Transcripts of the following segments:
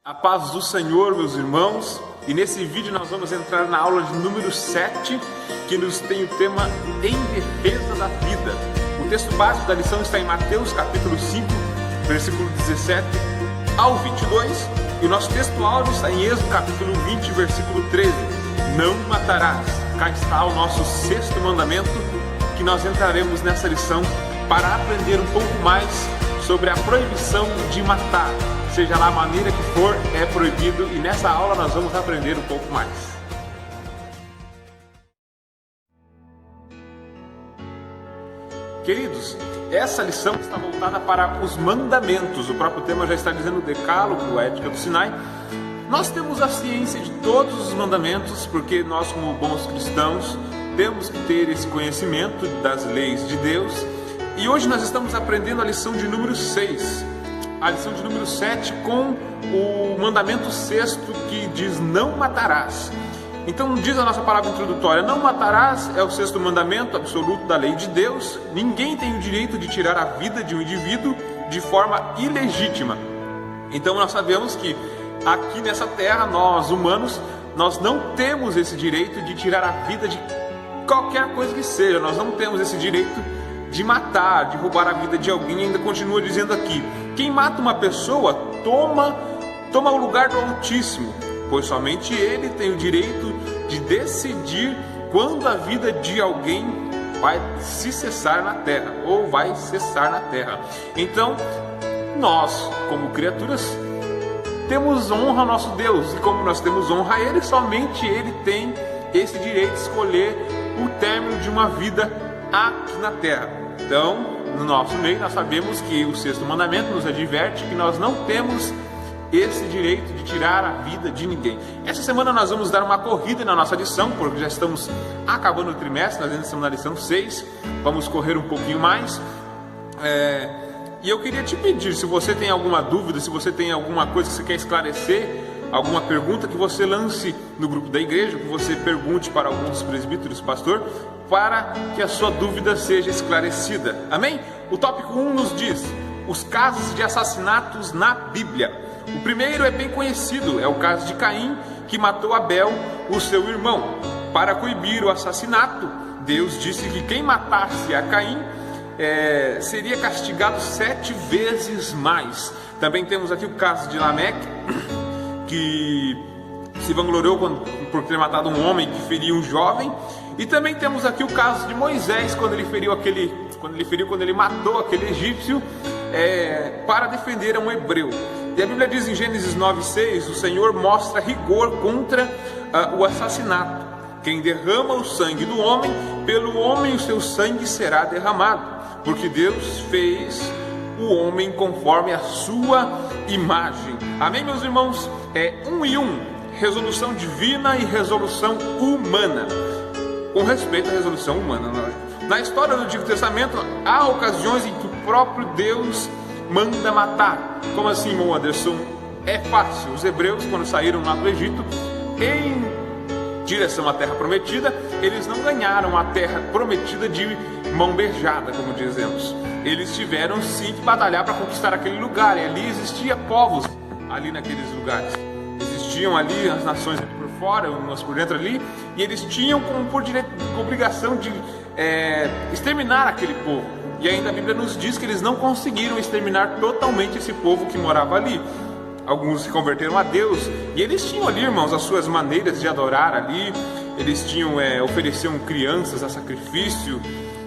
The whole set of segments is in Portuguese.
A paz do Senhor, meus irmãos, e nesse vídeo nós vamos entrar na aula de número 7, que nos tem o tema Em Defesa da Vida. O texto básico da lição está em Mateus, capítulo 5, versículo 17 ao 22, e o nosso texto áudio está em Êxodo, capítulo 20, versículo 13. Não matarás. Cá está o nosso sexto mandamento, que nós entraremos nessa lição para aprender um pouco mais sobre a proibição de matar. Seja lá a maneira que for, é proibido, e nessa aula nós vamos aprender um pouco mais. Queridos, essa lição está voltada para os mandamentos. O próprio tema já está dizendo o decálogo, a ética do Sinai. Nós temos a ciência de todos os mandamentos, porque nós, como bons cristãos, temos que ter esse conhecimento das leis de Deus. E hoje nós estamos aprendendo a lição de número 6. A lição de número 7 com o mandamento sexto, que diz não matarás. Então diz a nossa palavra introdutória, não matarás é o sexto mandamento absoluto da lei de Deus. Ninguém tem o direito de tirar a vida de um indivíduo de forma ilegítima. Então nós sabemos que aqui nessa terra, nós humanos, nós não temos esse direito de tirar a vida de qualquer coisa que seja. Nós não temos esse direito de matar, de roubar a vida de alguém. Ainda continua dizendo aqui, quem mata uma pessoa toma o lugar do Altíssimo, pois somente ele tem o direito de decidir quando a vida de alguém vai se cessar na terra, ou vai cessar na terra. Então, nós, como criaturas, temos honra ao nosso Deus, e como nós temos honra a Ele, somente Ele tem esse direito de escolher o término de uma vida aqui na terra. Então, no nosso meio, nós sabemos que o sexto mandamento nos adverte que nós não temos esse direito de tirar a vida de ninguém. Essa semana nós vamos dar uma corrida na nossa lição, porque já estamos acabando o trimestre, nós ainda estamos na lição 6, vamos correr um pouquinho mais. E eu queria te pedir, se você tem alguma dúvida, se você tem alguma coisa que você quer esclarecer, alguma pergunta, que você lance no grupo da igreja, que você pergunte para algum dos presbíteros, pastor, para que a sua dúvida seja esclarecida. Amém? O tópico 1 nos diz, os casos de assassinatos na Bíblia. O primeiro é bem conhecido, é o caso de Caim, que matou Abel, o seu irmão. Para coibir o assassinato, Deus disse que quem matasse a Caim seria castigado 7 vezes mais. Também temos aqui o caso de Lameque, que se vangloriou por ter matado um homem que feriu um jovem. E também temos aqui o caso de Moisés, quando ele matou aquele egípcio para defender um hebreu. E a Bíblia diz em Gênesis 9:6, o Senhor mostra rigor contra o assassinato. Quem derrama o sangue do homem, pelo homem o seu sangue será derramado, porque Deus fez o homem conforme a sua imagem. Amém, meus irmãos? 1 e 1, resolução divina e resolução humana. Com respeito à resolução humana, na história do Antigo Testamento, há ocasiões em que o próprio Deus manda matar. Como assim, irmão Anderson? É fácil. Os hebreus, quando saíram lá do Egito, em direção à terra prometida, eles não ganharam a terra prometida de mão beijada, como dizemos. Eles tiveram sim que batalhar para conquistar aquele lugar, e ali existiam povos ali naqueles lugares. Existiam ali as nações por fora, umas por dentro ali, e eles tinham como obrigação de exterminar aquele povo. E ainda a Bíblia nos diz que eles não conseguiram exterminar totalmente esse povo que morava ali. Alguns se converteram a Deus, e eles tinham ali, irmãos, as suas maneiras de adorar ali. Eles ofereciam crianças a sacrifício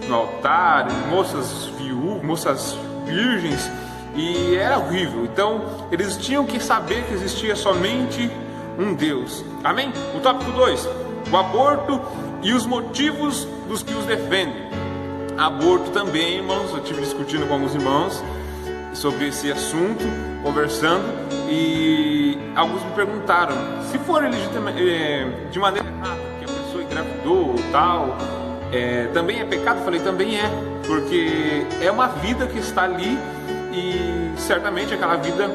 no altar, moças viúvas, moças virgens, e era horrível. Então eles tinham que saber que existia somente um Deus. Amém? O tópico 2, o aborto e os motivos dos que os defendem. Aborto também, irmãos, eu estive discutindo com alguns irmãos sobre esse assunto, conversando, e alguns me perguntaram, se for de maneira errada, que a pessoa engravidou ou tal, também é pecado? Eu falei, também é, porque é uma vida que está ali, e certamente aquela vida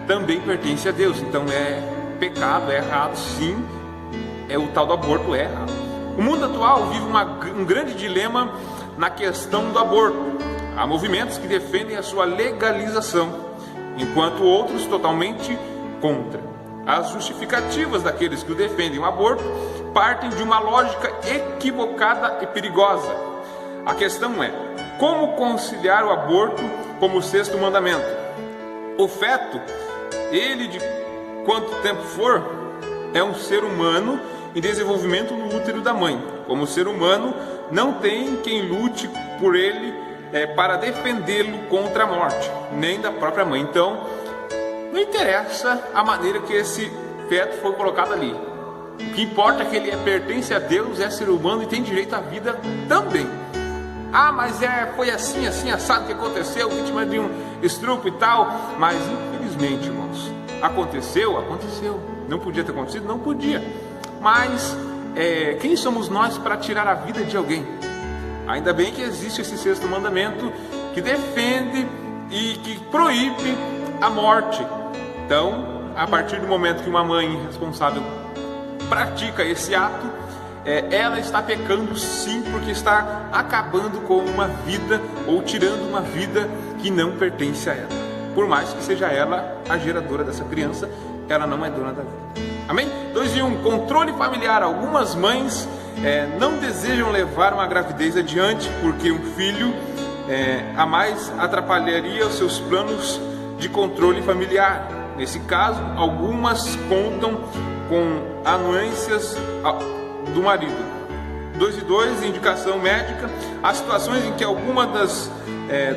também pertence a Deus. Então é pecado, é errado, sim, o tal do aborto é errado. O mundo atual vive um grande dilema na questão do aborto. Há movimentos que defendem a sua legalização, enquanto outros totalmente contra. As justificativas daqueles que o defendem o aborto partem de uma lógica equivocada e perigosa. A questão é: como conciliar o aborto como sexto mandamento? O feto, ele de quanto tempo for, é um ser humano em desenvolvimento no útero da mãe. Como ser humano, não tem quem lute por ele para defendê-lo contra a morte, nem da própria mãe. Então, não interessa a maneira que esse feto foi colocado ali. O que importa é que ele pertence a Deus, é ser humano e tem direito à vida também. Ah, mas foi assim, assado que aconteceu, vítima de um estupro e tal. Mas infelizmente, irmãos, aconteceu. Não podia ter acontecido? Não podia. Mas quem somos nós para tirar a vida de alguém? Ainda bem que existe esse sexto mandamento que defende e que proíbe a morte. Então, a partir do momento que uma mãe responsável pratica esse ato, ela está pecando sim, porque está acabando com uma vida ou tirando uma vida que não pertence a ela. Por mais que seja ela a geradora dessa criança, ela não é dona da vida. Amém? 2 em 1, controle familiar. Algumas mães não desejam levar uma gravidez adiante porque um filho a mais atrapalharia os seus planos de controle familiar. Nesse caso, algumas contam com anuências do marido. 2 e 2, indicação médica. Há situações em que alguma das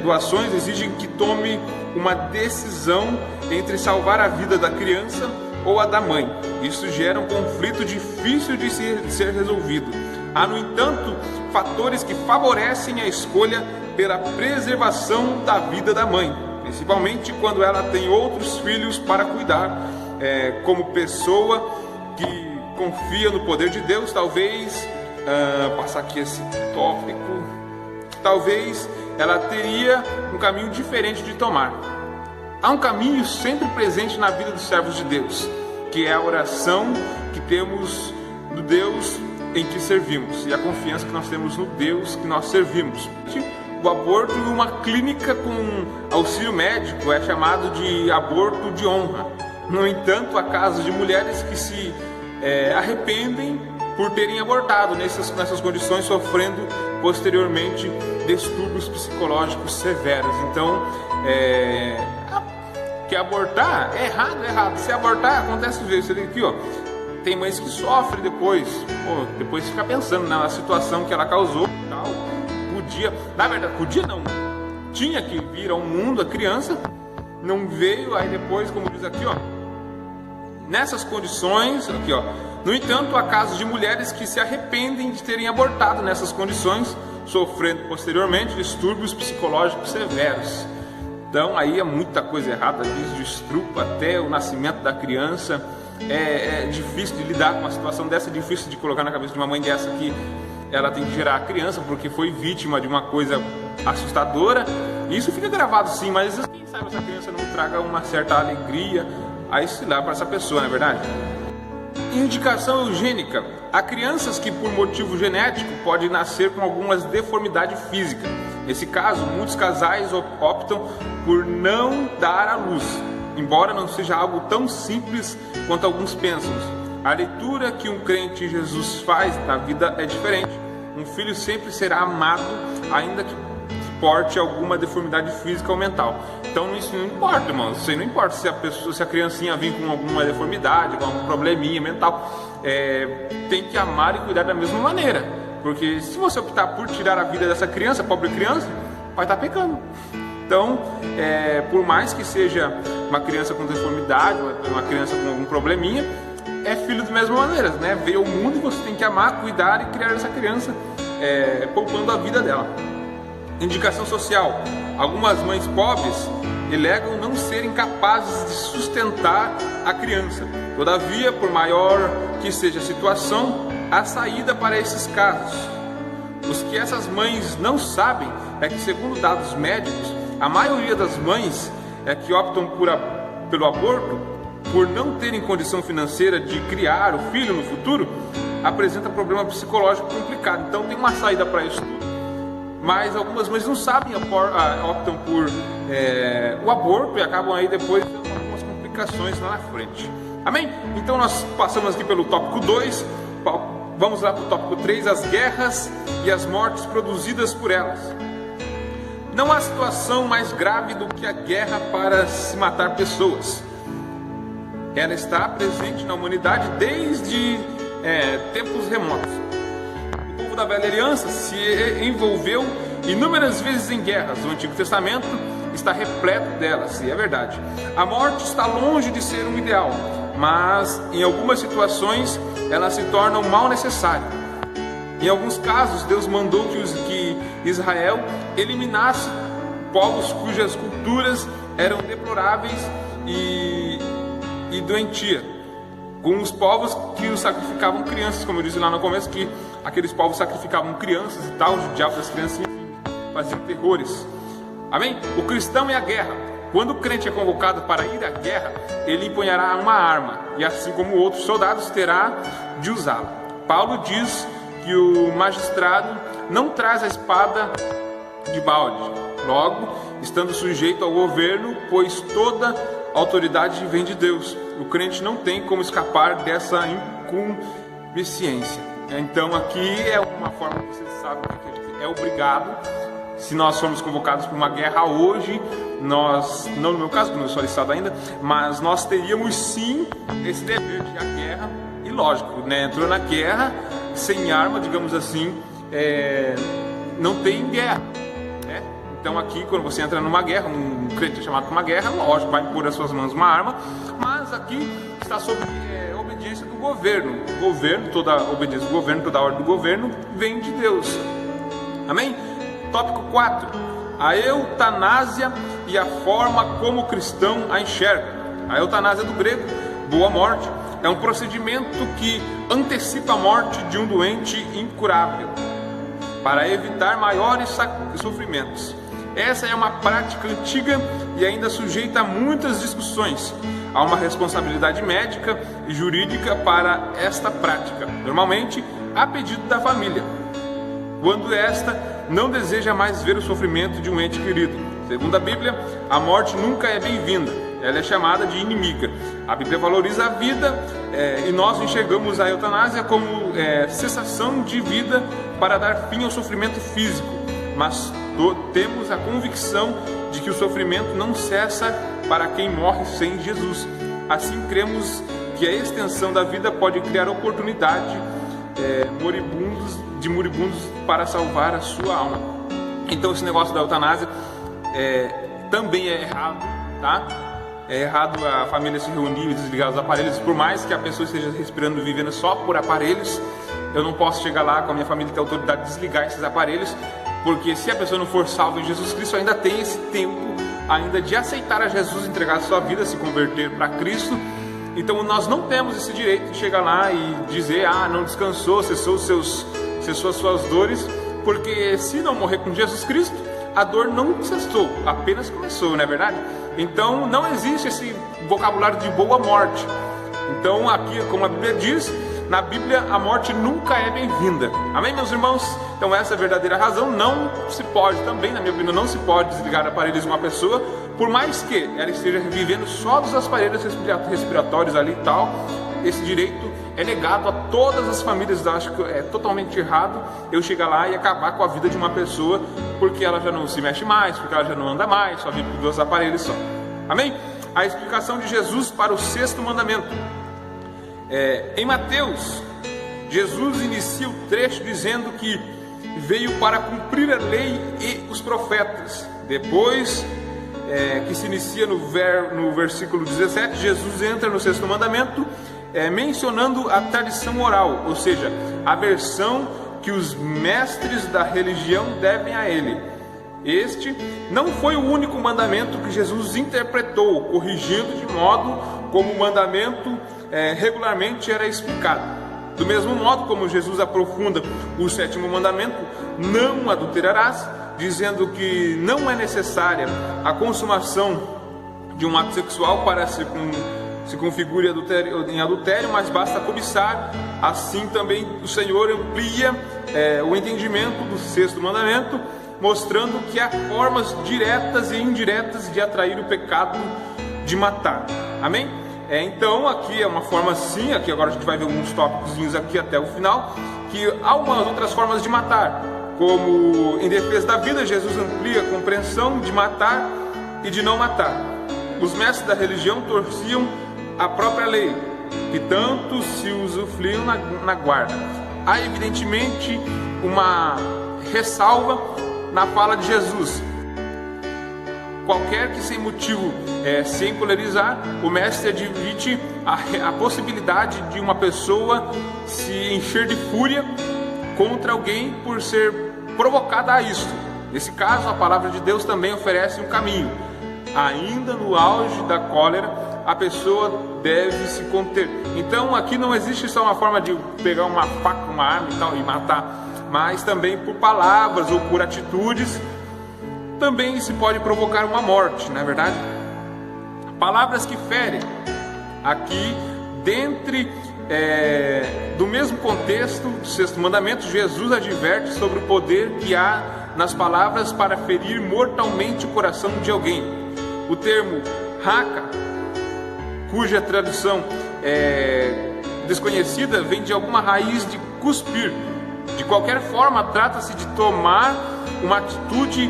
doações exigem que tome uma decisão entre salvar a vida da criança ou a da mãe. Isso gera um conflito difícil de ser resolvido. Há, no entanto, fatores que favorecem a escolha pela preservação da vida da mãe, principalmente quando ela tem outros filhos para cuidar. Como pessoa que confia no poder de Deus, talvez, passar aqui esse tópico, talvez ela teria um caminho diferente de tomar. Há um caminho sempre presente na vida dos servos de Deus, que é a oração que temos no Deus em que servimos e a confiança que nós temos no Deus que nós servimos. O aborto em uma clínica com auxílio médico é chamado de aborto de honra. No entanto, há casos de mulheres que se arrependem por terem abortado nessas condições, sofrendo posteriormente distúrbios psicológicos severos. Então, que abortar é errado. Se abortar, acontece isso aqui, ó. Tem mães que sofrem depois fica pensando na situação que ela causou, tal. Na verdade, podia não, tinha que vir ao mundo a criança, não veio, aí depois, como diz aqui, ó, nessas condições, aqui, ó. No entanto, há casos de mulheres que se arrependem de terem abortado nessas condições, sofrendo posteriormente distúrbios psicológicos severos. Então, aí é muita coisa errada, desde o estupro até o nascimento da criança. É difícil de lidar com uma situação dessa, é difícil de colocar na cabeça de uma mãe dessa que ela tem que gerar a criança porque foi vítima de uma coisa assustadora. Isso fica gravado sim, mas quem sabe essa criança não traga uma certa alegria a esse lá para essa pessoa, não é verdade? Indicação eugênica. Há crianças que por motivo genético podem nascer com algumas deformidades físicas. Nesse caso, muitos casais optam por não dar à luz, embora não seja algo tão simples quanto alguns pensam. A leitura que um crente em Jesus faz da vida é diferente. Um filho sempre será amado, ainda que porte alguma deformidade física ou mental. Então isso não importa, irmão. Isso aí não importa se a criancinha vir com alguma deformidade, com algum probleminha mental. Tem que amar e cuidar da mesma maneira. Porque se você optar por tirar a vida dessa criança, pobre criança, vai estar pecando. Então, por mais que seja uma criança com deformidade, uma criança com algum probleminha, é filho da mesma maneira, né? Veio ao mundo e você tem que amar, cuidar e criar essa criança, poupando a vida dela. Indicação social. Algumas mães pobres alegam não serem capazes de sustentar a criança. Todavia, por maior que seja a situação, há saída para esses casos. Os que essas mães não sabem é que, segundo dados médicos, a maioria das mães que optam pelo aborto, por não terem condição financeira de criar o filho no futuro, apresenta problema psicológico complicado. Então tem uma saída para isso tudo. Mas algumas mães não sabem, optam por o aborto e acabam aí depois tendo algumas complicações lá na frente. Amém? Então nós passamos aqui pelo tópico 2, vamos lá para o tópico 3, as guerras e as mortes produzidas por elas. Não há situação mais grave do que a guerra para se matar pessoas. Ela está presente na humanidade desde tempos remotos. O povo da velha aliança se envolveu inúmeras vezes em guerras. O Antigo Testamento está repleto delas, e é verdade. A morte está longe de ser um ideal, mas em algumas situações ela se torna um mal necessário. Em alguns casos, Deus mandou que Israel eliminasse povos cujas culturas eram deploráveis e doentia, com os povos que sacrificavam crianças, como eu disse lá no começo, que aqueles povos sacrificavam crianças e tal, judiavam das crianças, enfim, faziam terrores. Amém? O cristão é a guerra. Quando o crente é convocado para ir à guerra, ele empunhará uma arma, e assim como outros soldados, terá de usá-la. Paulo diz que o magistrado não traz a espada de balde, logo, estando sujeito ao governo, pois toda autoridade vem de Deus. O crente não tem como escapar dessa incumbência. Então aqui é uma forma que você sabe que a gente é obrigado. Se nós formos convocados para uma guerra hoje, nós, não no meu caso, porque não sou alistado ainda, mas nós teríamos sim esse dever de ir à guerra. E lógico, né, entrou na guerra sem arma, digamos assim, não tem guerra, né? Então aqui, quando você entra numa guerra, um crente é chamado para uma guerra, lógico, vai pôr as suas mãos uma arma, mas aqui está sob obediência do governo. O governo, toda a obediência do governo, toda a ordem do governo vem de Deus. Amém? Tópico 4. A eutanásia e a forma como o cristão a enxerga. A eutanásia do grego, boa morte, é um procedimento que antecipa a morte de um doente incurável, para evitar maiores sofrimentos. Essa é uma prática antiga e ainda sujeita a muitas discussões. Há uma responsabilidade médica e jurídica para esta prática, normalmente a pedido da família, quando esta não deseja mais ver o sofrimento de um ente querido. Segundo a Bíblia, a morte nunca é bem-vinda, ela é chamada de inimiga. A Bíblia valoriza a vida e nós enxergamos a eutanásia como cessação de vida para dar fim ao sofrimento físico, mas temos a convicção de que o sofrimento não cessa para quem morre sem Jesus. Assim cremos que a extensão da vida pode criar oportunidade de moribundos para salvar a sua alma. Então esse negócio da eutanásia também é errado, tá? É errado a família se reunir e desligar os aparelhos, por mais que a pessoa esteja respirando e vivendo só por aparelhos. Eu não posso chegar lá com a minha família e ter autoridade de desligar esses aparelhos, porque se a pessoa não for salva em Jesus Cristo, ainda tem esse tempo ainda de aceitar a Jesus, entregar a sua vida, se converter para Cristo. Então nós não temos esse direito de chegar lá e dizer, não descansou, cessou as suas dores, porque se não morrer com Jesus Cristo, a dor não cessou, apenas começou, não é verdade? Então não existe esse vocabulário de boa morte. Então aqui, como a Bíblia diz, na Bíblia a morte nunca é bem-vinda. Amém, meus irmãos? Então essa é a verdadeira razão. Não se pode também, na minha opinião, não se pode desligar aparelhos de uma pessoa, por mais que ela esteja vivendo só dos aparelhos respiratórios ali e tal. Esse direito é negado a todas as famílias. Eu acho que é totalmente errado eu chegar lá e acabar com a vida de uma pessoa porque ela já não se mexe mais, porque ela já não anda mais, só vive com 2 aparelhos só. Amém? A explicação de Jesus para o 6º mandamento. Em Mateus, Jesus inicia o trecho dizendo que veio para cumprir a lei e os profetas. Depois que se inicia no versículo 17, Jesus entra no 6º mandamento, mencionando a tradição oral, ou seja, a versão que os mestres da religião devem a ele. Este não foi o único mandamento que Jesus interpretou, corrigindo de modo como o mandamento regularmente era explicado. Do mesmo modo como Jesus aprofunda o 7º mandamento, não adulterarás, dizendo que não é necessária a consumação de um ato sexual para se configure em adultério, mas basta cobiçar. Assim também o Senhor amplia o entendimento do 6º mandamento, mostrando que há formas diretas e indiretas de atrair o pecado de matar. Amém? Então aqui é uma forma sim, aqui agora a gente vai ver alguns tópicos aqui até o final, que há algumas outras formas de matar, como em defesa da vida, Jesus amplia a compreensão de matar e de não matar. Os mestres da religião torciam a própria lei, que tanto se usufruíam na guarda. Há evidentemente uma ressalva na fala de Jesus. Qualquer que sem motivo, sem polarizar, o mestre admite a possibilidade de uma pessoa se encher de fúria contra alguém por ser provocada a isto. Nesse caso, a palavra de Deus também oferece um caminho. Ainda no auge da cólera, a pessoa deve se conter. Então aqui não existe só uma forma de pegar uma faca, uma arma e tal e matar, mas também por palavras ou por atitudes também se pode provocar uma morte, não é verdade? Palavras que ferem. Aqui, do mesmo contexto do sexto mandamento, Jesus adverte sobre o poder que há nas palavras para ferir mortalmente o coração de alguém. O termo raca, cuja tradução é desconhecida, vem de alguma raiz de cuspir. De qualquer forma, trata-se de tomar uma atitude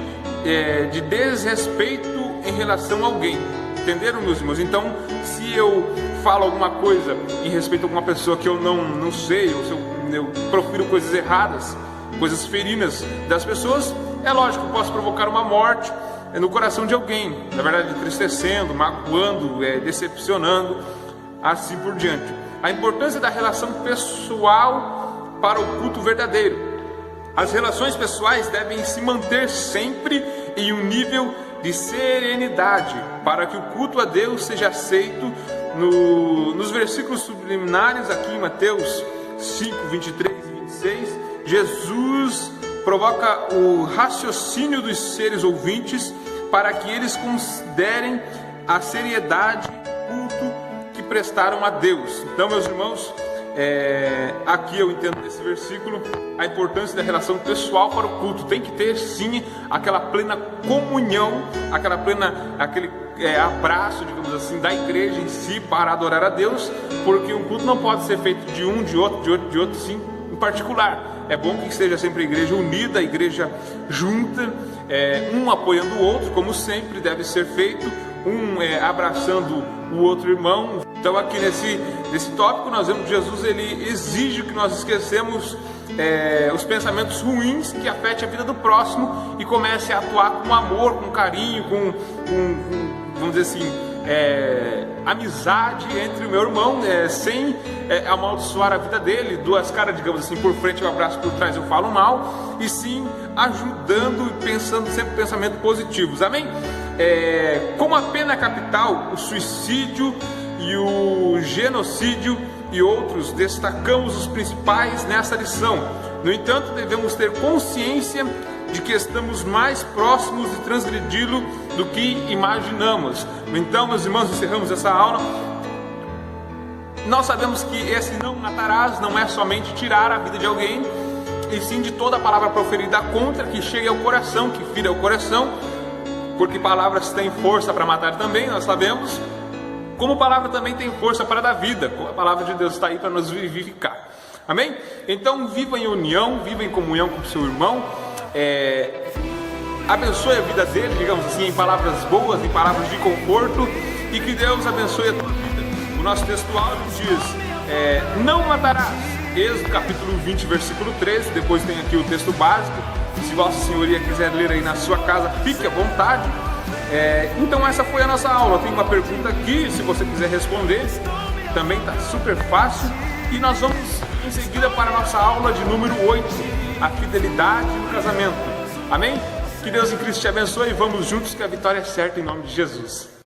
de desrespeito em relação a alguém. Entenderam, meus irmãos? Então, se eu falo alguma coisa em respeito a alguma pessoa que eu não sei, ou se eu profiro coisas erradas, coisas ferinas das pessoas, é lógico que eu posso provocar uma morte no coração de alguém, na verdade entristecendo, magoando, decepcionando, assim por diante. A importância da relação pessoal para o culto verdadeiro. As relações pessoais devem se manter sempre em um nível de serenidade, para que o culto a Deus seja aceito. Nos versículos subliminares aqui em Mateus 5, 23 e 26, Jesus provoca o raciocínio dos seres ouvintes para que eles considerem a seriedade do culto que prestaram a Deus. Então, meus irmãos, aqui eu entendo nesse versículo a importância da relação pessoal para o culto. Tem que ter sim aquela plena comunhão, aquele abraço, digamos assim, da igreja em si para adorar a Deus, porque um culto não pode ser feito de um, de outro, sim, em particular. É bom que seja sempre a igreja unida, a igreja junta, um apoiando o outro, como sempre deve ser feito, abraçando o outro irmão. Então aqui nesse tópico nós vemos que Jesus ele exige que nós esquecemos os pensamentos ruins que afetem a vida do próximo e comece a atuar com amor, com carinho, com vamos dizer assim, amizade entre o meu irmão, sem amaldiçoar a vida dele, duas caras, digamos assim, por frente eu abraço, por trás eu falo mal, e sim ajudando e pensando sempre pensamentos positivos, amém? Como a pena capital, o suicídio e o genocídio e outros, destacamos os principais nessa lição. No entanto, devemos ter consciência de que estamos mais próximos de transgredi-lo do que imaginamos. Então, meus irmãos, encerramos essa aula. Nós sabemos que esse não matarás não é somente tirar a vida de alguém, e sim de toda a palavra proferida contra, que chegue ao coração, que fira o coração, porque palavras têm força para matar também, nós sabemos, como palavra também tem força para dar vida. A palavra de Deus está aí para nos vivificar, amém? Então viva em união, viva em comunhão com o seu irmão, abençoe a vida dele, digamos assim, em palavras boas, em palavras de conforto, e que Deus abençoe a tua vida. O nosso textual diz, não matarás, Êxodo capítulo 20, versículo 13, depois tem aqui o texto básico, se Vossa Senhoria quiser ler aí na sua casa, fique à vontade. Então essa foi a nossa aula. Tem uma pergunta aqui, se você quiser responder, também está super fácil, e nós vamos em seguida para a nossa aula de número 8, a fidelidade no casamento, amém? Que Deus em Cristo te abençoe e vamos juntos que a vitória é certa em nome de Jesus.